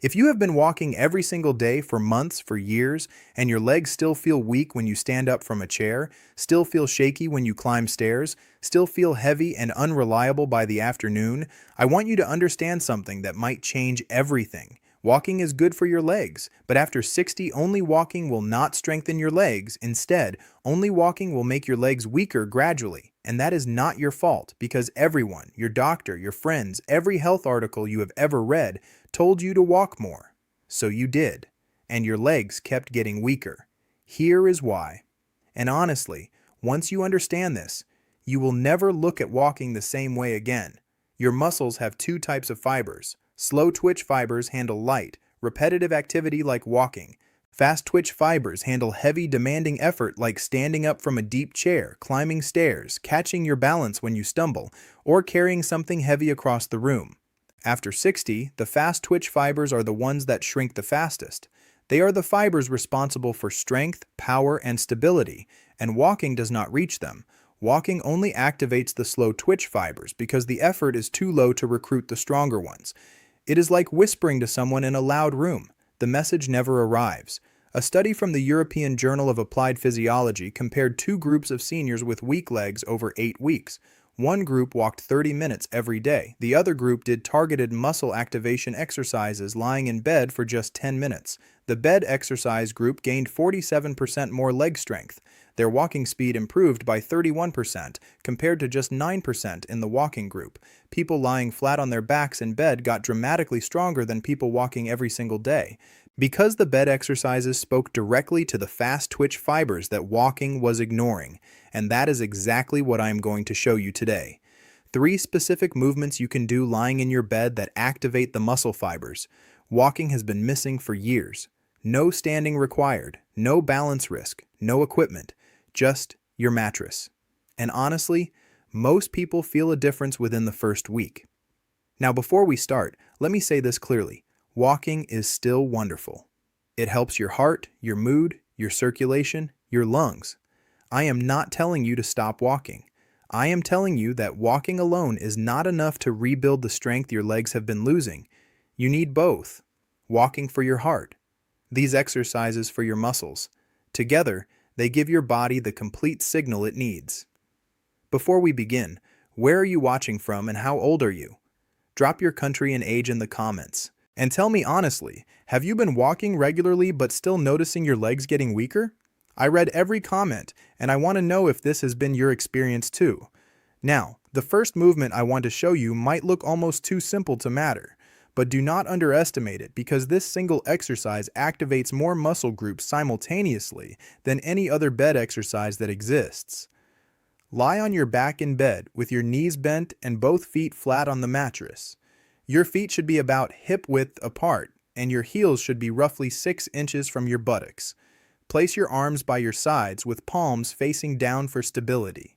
If you have been walking every single day for months, for years, and your legs still feel weak when you stand up from a chair, still feel shaky when you climb stairs, still feel heavy and unreliable by the afternoon, I want you to understand something that might change everything. Walking is good for your legs, but after 60, only walking will not strengthen your legs. Instead, only walking will make your legs weaker gradually. And that is not your fault, because everyone, your doctor, your friends, every health article you have ever read, told you to walk more. So you did, and your legs kept getting weaker. Here is why. And honestly, once you understand this, you will never look at walking the same way again. Your muscles have two types of fibers. Slow twitch fibers handle light, repetitive activity like walking. Fast twitch fibers handle heavy, demanding effort like standing up from a deep chair, climbing stairs, catching your balance when you stumble, or carrying something heavy across the room. After 60, the fast twitch fibers are the ones that shrink the fastest. They are the fibers responsible for strength, power, and stability, and walking does not reach them. Walking only activates the slow twitch fibers because the effort is too low to recruit the stronger ones. It is like whispering to someone in a loud room. The message never arrives. A study from the European Journal of Applied Physiology compared two groups of seniors with weak legs over 8 weeks. One group walked 30 minutes every day. The other group did targeted muscle activation exercises lying in bed for just 10 minutes. The bed exercise group gained 47% more leg strength. Their walking speed improved by 31% compared to just 9% in the walking group. People lying flat on their backs in bed got dramatically stronger than people walking every single day, because the bed exercises spoke directly to the fast twitch fibers that walking was ignoring. And that is exactly what I am going to show you today. 3 specific movements you can do lying in your bed that activate the muscle fibers. Walking has been missing for years. No standing required, no balance risk, no equipment, just your mattress. And honestly, most people feel a difference within the first week. Now, before we start, let me say this clearly. Walking is still wonderful. It helps your heart, your mood, your circulation, your lungs. I am not telling you to stop walking. I am telling you that walking alone is not enough to rebuild the strength your legs have been losing. You need both. Walking for your heart. These exercises for your muscles. Together, they give your body the complete signal it needs. Before we begin, where are you watching from and how old are you? Drop your country and age in the comments. And tell me honestly, have you been walking regularly but still noticing your legs getting weaker? I read every comment, and I want to know if this has been your experience too. Now, the first movement I want to show you might look almost too simple to matter, but do not underestimate it because this single exercise activates more muscle groups simultaneously than any other bed exercise that exists. Lie on your back in bed with your knees bent and both feet flat on the mattress. Your feet should be about hip width apart, and your heels should be roughly 6 inches from your buttocks. Place your arms by your sides with palms facing down for stability.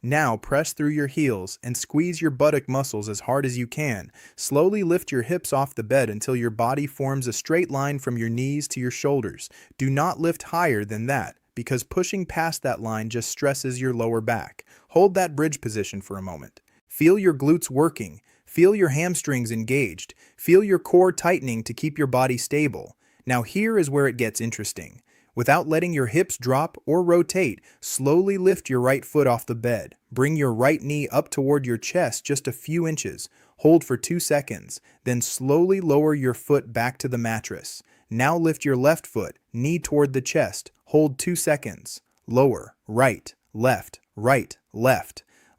Now press through your heels and squeeze your buttock muscles as hard as you can. Slowly lift your hips off the bed until your body forms a straight line from your knees to your shoulders. Do not lift higher than that, because pushing past that line just stresses your lower back. Hold that bridge position for a moment. Feel your glutes working. Feel your hamstrings engaged. Feel your core tightening to keep your body stable. Now here is where it gets interesting. Without letting your hips drop or rotate, slowly lift your right foot off the bed. Bring your right knee up toward your chest just a few inches. Hold for 2 seconds. Then slowly lower your foot back to the mattress. Now lift your left foot, knee toward the chest. Hold 2 seconds. Lower, right, left,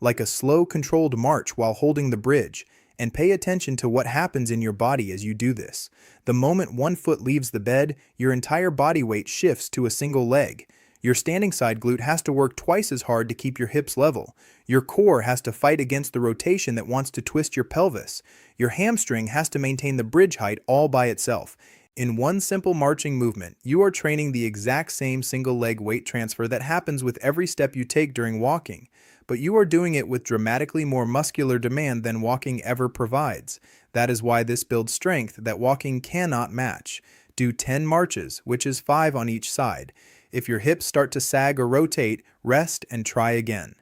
like a slow, controlled march while holding the bridge. And pay attention to what happens in your body as you do this. The moment one foot leaves the bed, your entire body weight shifts to a single leg. Your standing side glute has to work twice as hard to keep your hips level. Your core has to fight against the rotation that wants to twist your pelvis. Your hamstring has to maintain the bridge height all by itself. In one simple marching movement, you are training the exact same single leg weight transfer that happens with every step you take during walking. But you are doing it with dramatically more muscular demand than walking ever provides. That is why this builds strength that walking cannot match. Do 10 marches, which is 5 on each side. If your hips start to sag or rotate, rest and try again.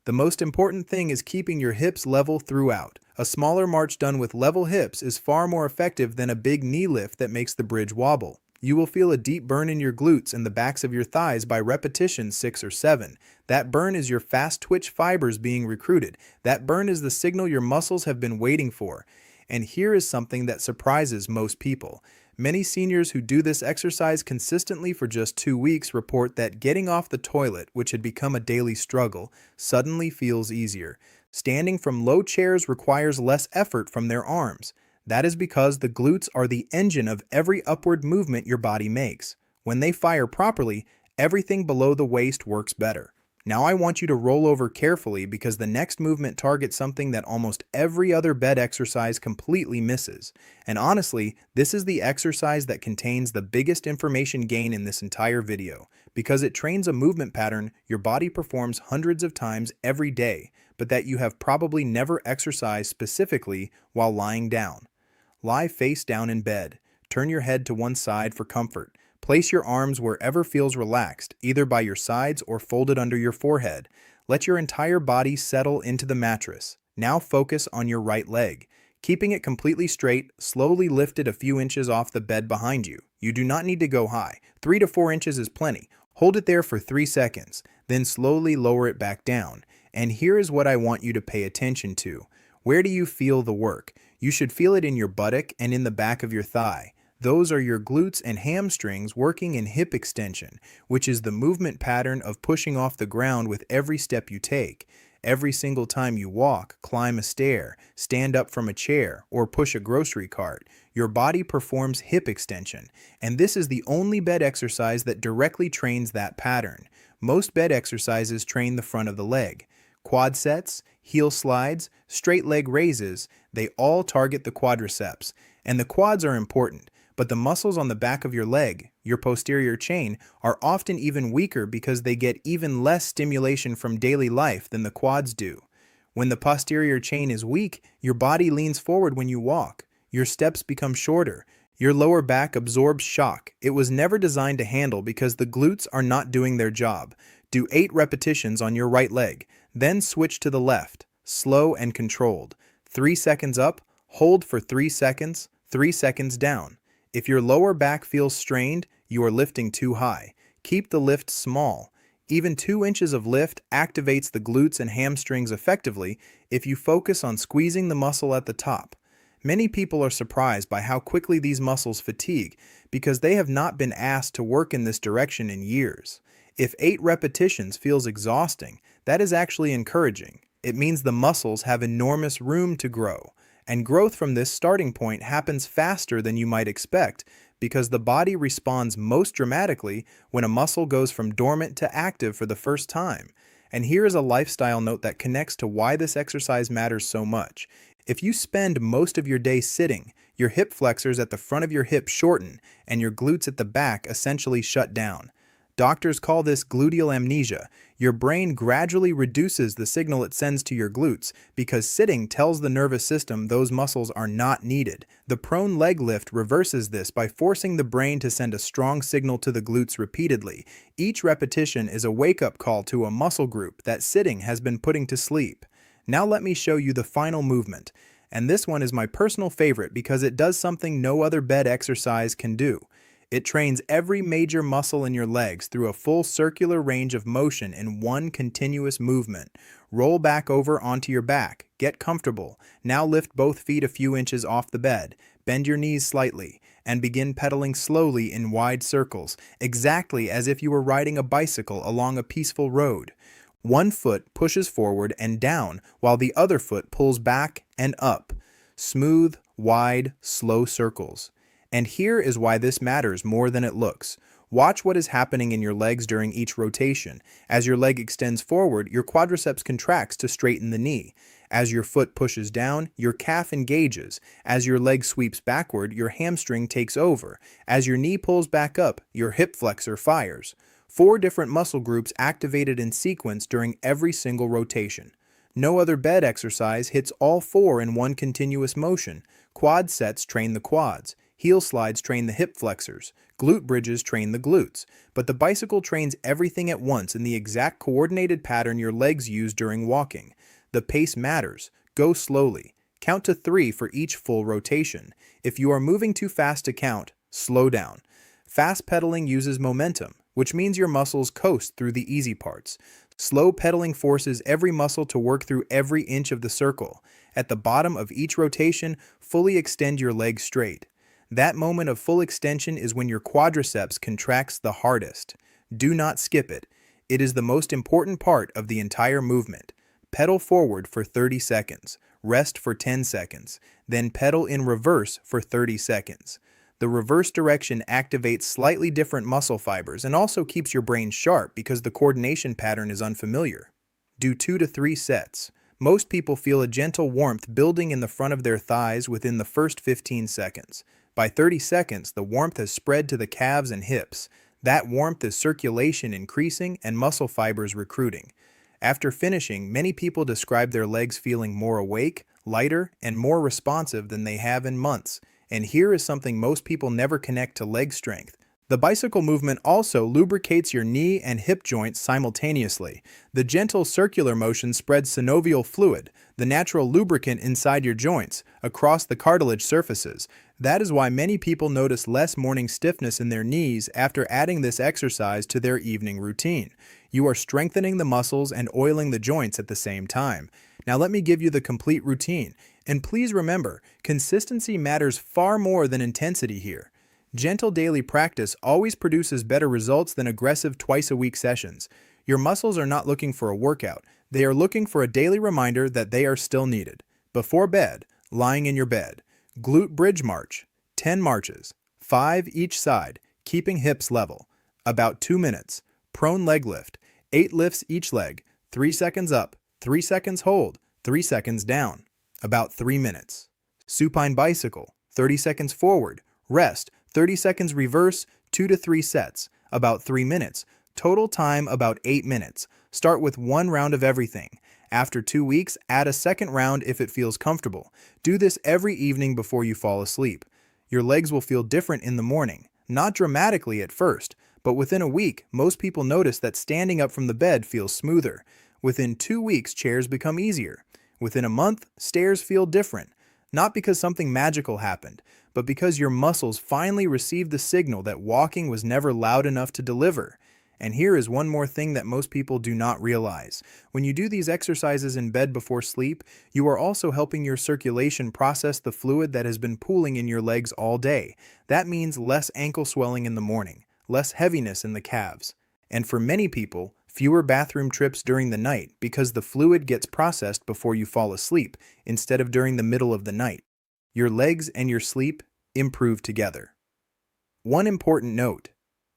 The most important thing is keeping your hips level throughout. A smaller march done with level hips is far more effective than a big knee lift that makes the bridge wobble. You will feel a deep burn in your glutes and the backs of your thighs by repetition 6 or 7. That burn is your fast twitch fibers being recruited. That burn is the signal your muscles have been waiting for. And here is something that surprises most people. Many seniors who do this exercise consistently for just 2 weeks report that getting off the toilet, which had become a daily struggle, suddenly feels easier. Standing from low chairs requires less effort from their arms. That is because the glutes are the engine of every upward movement your body makes. When they fire properly, everything below the waist works better. Now I want you to roll over carefully because the next movement targets something that almost every other bed exercise completely misses. And honestly, this is the exercise that contains the biggest information gain in this entire video, because it trains a movement pattern your body performs hundreds of times every day, but that you have probably never exercised specifically while lying down. Lie face down in bed. Turn your head to one side for comfort. Place your arms wherever feels relaxed, either by your sides or folded under your forehead. Let your entire body settle into the mattress. Now focus on your right leg. Keeping it completely straight, slowly lift it a few inches off the bed behind you. You do not need to go high. 3 to 4 inches is plenty. Hold it there for 3 seconds, then slowly lower it back down. And here is what I want you to pay attention to. Where do you feel the work? You should feel it in your buttock and in the back of your thigh. Those are your glutes and hamstrings working in hip extension, which is the movement pattern of pushing off the ground with every step you take. Every single time you walk, climb a stair, stand up from a chair, or push a grocery cart, your body performs hip extension, and this is the only bed exercise that directly trains that pattern. Most bed exercises train the front of the leg. Quad sets, heel slides, straight leg raises, they all target the quadriceps, and the quads are important. But the muscles on the back of your leg, your posterior chain, are often even weaker because they get even less stimulation from daily life than the quads do. When the posterior chain is weak, your body leans forward when you walk. Your steps become shorter. Your lower back absorbs shock. It was never designed to handle because the glutes are not doing their job. Do 8 repetitions on your right leg, then switch to the left, slow and controlled. 3 seconds up, hold for 3 seconds, 3 seconds down. If your lower back feels strained, you are lifting too high. Keep the lift small. Even 2 inches of lift activates the glutes and hamstrings effectively if you focus on squeezing the muscle at the top. Many people are surprised by how quickly these muscles fatigue because they have not been asked to work in this direction in years. If 8 repetitions feels exhausting, that is actually encouraging. It means the muscles have enormous room to grow. And growth from this starting point happens faster than you might expect because the body responds most dramatically when a muscle goes from dormant to active for the first time. And here is a lifestyle note that connects to why this exercise matters so much. If you spend most of your day sitting, your hip flexors at the front of your hips shorten and your glutes at the back essentially shut down. Doctors call this gluteal amnesia. Your brain gradually reduces the signal it sends to your glutes because sitting tells the nervous system those muscles are not needed. The prone leg lift reverses this by forcing the brain to send a strong signal to the glutes repeatedly. Each repetition is a wake-up call to a muscle group that sitting has been putting to sleep. Now let me show you the final movement. And this one is my personal favorite because it does something no other bed exercise can do. It trains every major muscle in your legs through a full circular range of motion in one continuous movement. Roll back over onto your back. Get comfortable. Now lift both feet a few inches off the bed. Bend your knees slightly and begin pedaling slowly in wide circles, exactly as if you were riding a bicycle along a peaceful road. One foot pushes forward and down while the other foot pulls back and up. Smooth, wide, slow circles. And here is why this matters more than it looks. Watch what is happening in your legs during each rotation. As your leg extends forward, your quadriceps contracts to straighten the knee. As your foot pushes down, your calf engages. As your leg sweeps backward, your hamstring takes over. As your knee pulls back up, your hip flexor fires. 4 different muscle groups activated in sequence during every single rotation. No other bed exercise hits all 4 in one continuous motion. Quad sets train the quads. Heel slides train the hip flexors. Glute bridges train the glutes. But the bicycle trains everything at once in the exact coordinated pattern your legs use during walking. The pace matters. Go slowly. Count to 3 for each full rotation. If you are moving too fast to count, slow down. Fast pedaling uses momentum, which means your muscles coast through the easy parts. Slow pedaling forces every muscle to work through every inch of the circle. At the bottom of each rotation, fully extend your legs straight. That moment of full extension is when your quadriceps contracts the hardest. Do not skip it. It is the most important part of the entire movement. Pedal forward for 30 seconds, rest for 10 seconds, then pedal in reverse for 30 seconds. The reverse direction activates slightly different muscle fibers and also keeps your brain sharp because the coordination pattern is unfamiliar. Do 2 to 3 sets. Most people feel a gentle warmth building in the front of their thighs within the first 15 seconds. By 30 seconds, the warmth has spread to the calves and hips. That warmth is circulation increasing and muscle fibers recruiting. After finishing, many people describe their legs feeling more awake, lighter, and more responsive than they have in months. And here is something most people never connect to leg strength. The bicycle movement also lubricates your knee and hip joints simultaneously. The gentle circular motion spreads synovial fluid, the natural lubricant inside your joints, across the cartilage surfaces. That is why many people notice less morning stiffness in their knees after adding this exercise to their evening routine. You are strengthening the muscles and oiling the joints at the same time. Now let me give you the complete routine. And please remember, consistency matters far more than intensity here. Gentle daily practice always produces better results than aggressive twice-a-week sessions. Your muscles are not looking for a workout. They are looking for a daily reminder that they are still needed. Before bed, lying in your bed. Glute Bridge March, 10 marches, 5 each side, keeping hips level. About 2 minutes. Prone leg lift, 8 lifts each leg, 3 seconds up, 3 seconds hold, 3 seconds down. About 3 minutes. Supine Bicycle, 30 seconds forward, rest, 30 seconds reverse, 2 to 3 sets, about 3 minutes. Total time about 8 minutes. Start with 1 round of everything. After 2 weeks, add a second round if it feels comfortable. Do this every evening before you fall asleep. Your legs will feel different in the morning, not dramatically at first, but within a week, most people notice that standing up from the bed feels smoother. Within 2 weeks, chairs become easier. Within a month, stairs feel different. Not because something magical happened, but because your muscles finally received the signal that walking was never loud enough to deliver. And here is one more thing that most people do not realize. When you do these exercises in bed before sleep, you are also helping your circulation process the fluid that has been pooling in your legs all day. That means less ankle swelling in the morning, less heaviness in the calves. And for many people, fewer bathroom trips during the night because the fluid gets processed before you fall asleep instead of during the middle of the night. Your legs and your sleep improve together. One important note: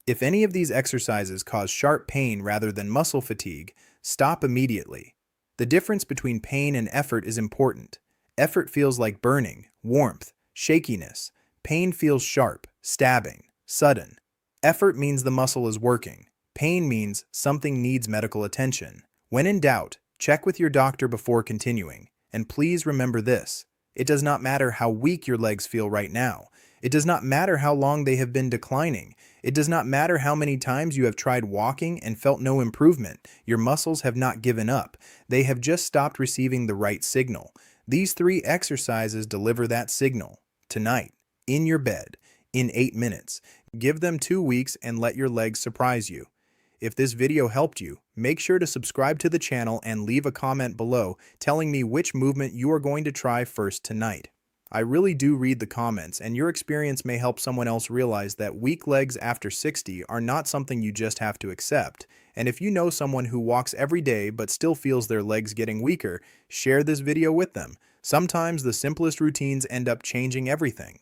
if any of these exercises cause sharp pain rather than muscle fatigue, stop immediately. The difference between pain and effort is important. Effort feels like burning, warmth, shakiness. Pain feels sharp, stabbing, sudden. Effort means the muscle is working. Pain means something needs medical attention. When in doubt, check with your doctor before continuing. And please remember this: it does not matter how weak your legs feel right now. It does not matter how long they have been declining. It does not matter how many times you have tried walking and felt no improvement. Your muscles have not given up. They have just stopped receiving the right signal. These 3 exercises deliver that signal. Tonight, in your bed, in 8 minutes. Give them 2 weeks and let your legs surprise you. If this video helped you, make sure to subscribe to the channel and leave a comment below telling me which movement you are going to try first tonight. I really do read the comments, and your experience may help someone else realize that weak legs after 60 are not something you just have to accept. And if you know someone who walks every day but still feels their legs getting weaker, share this video with them. Sometimes the simplest routines end up changing everything.